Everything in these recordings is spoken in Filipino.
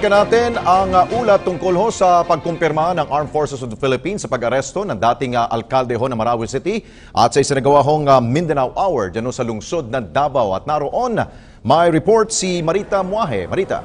Balikan natin ang ulat tungkol sa pagkumpirma ng Armed Forces of the Philippines sa pag-aresto ng dating alkalde ng Marawi City at sa isinagawa hong Mindanao Hour dyan sa lungsod ng Davao. At naroon may report si Marita Muahe. Marita.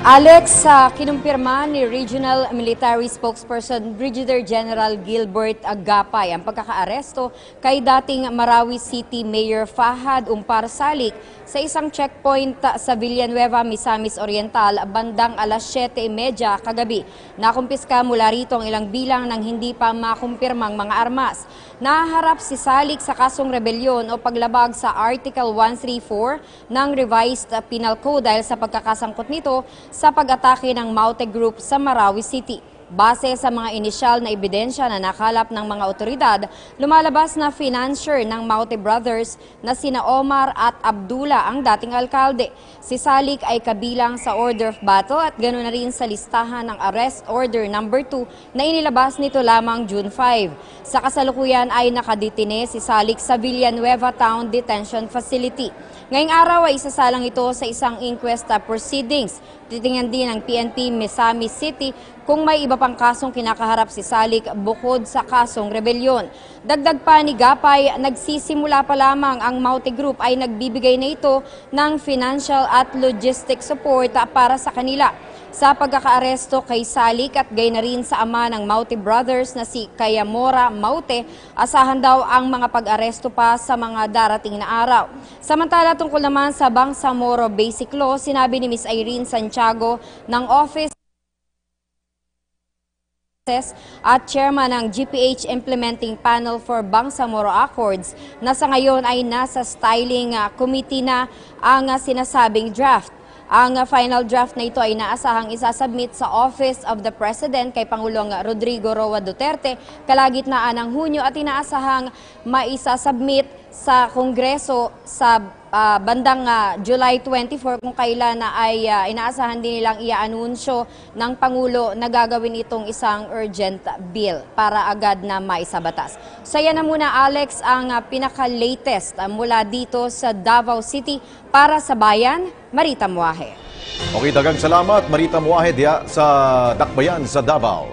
Alex, kinumpirma ni Regional Military Spokesperson Brigadier General Gilbert Agapay ang pagkakaaresto kay dating Marawi City Mayor Fahad Umpar Salik sa isang checkpoint sa Villanueva, Misamis Oriental bandang alas 7:30 kagabi. Nakumpiska mula rito ang ilang bilang ng hindi pa makumpirmang mga armas. Naharap si Salik sa kasong rebelyon o paglabag sa Article 134 ng Revised Penal Code dahil sa pagkakasangkot nito sa pag-atake ng Maute Group sa Marawi City. Base sa mga inisyal na ebidensya na nakalap ng mga otoridad, lumalabas na financier ng Maute Brothers na sina Omar at Abdullah ang dating alkalde. Si Salik ay kabilang sa Order of Battle at ganoon na rin sa listahan ng Arrest Order No. 2 na inilabas nito lamang June 5. Sa kasalukuyan ay nakadetine si Salik sa Villanueva Town Detention Facility. Ngayong araw ay isasalang ito sa isang inquest proceedings. Titingnan din ng PNP Misamis City kung may iba pang kasong kinakaharap si Salik bukod sa kasong rebelyon. Dagdag pa ni Gapay, nagsisimula pa lamang ang Maute Group ay nagbibigay na ito ng financial at logistic support para sa kanila. Sa pagkakaaresto kay Salik at gayon na rin sa ama ng Maute Brothers na si Kayamora Maute, asahan daw ang mga pag-aresto pa sa mga darating na araw. Samantala tungkol naman sa Bangsamoro Basic Law, sinabi ni Ms. Irene Santiago ng Office at chairman ng GPH Implementing Panel for Bangsamoro Accords na sa ngayon ay nasa styling committee na ang sinasabing draft. Ang final draft na ito ay naasahang isasubmit sa Office of the President kay Pangulong Rodrigo Roa Duterte kalagitnaan ng Hunyo at inaasahang maisasubmit sa Kongreso sa bandang July 24 kung kailan na ay inaasahan din nilang i-anunsyo ng Pangulo na gagawin itong isang urgent bill para agad na maisabatas. So yan na muna Alex ang pinaka-latest mula dito sa Davao City para sa Bayan, Marita Muahe. Okay, dagang salamat Marita Muahe diya sa Dakbayan sa Davao.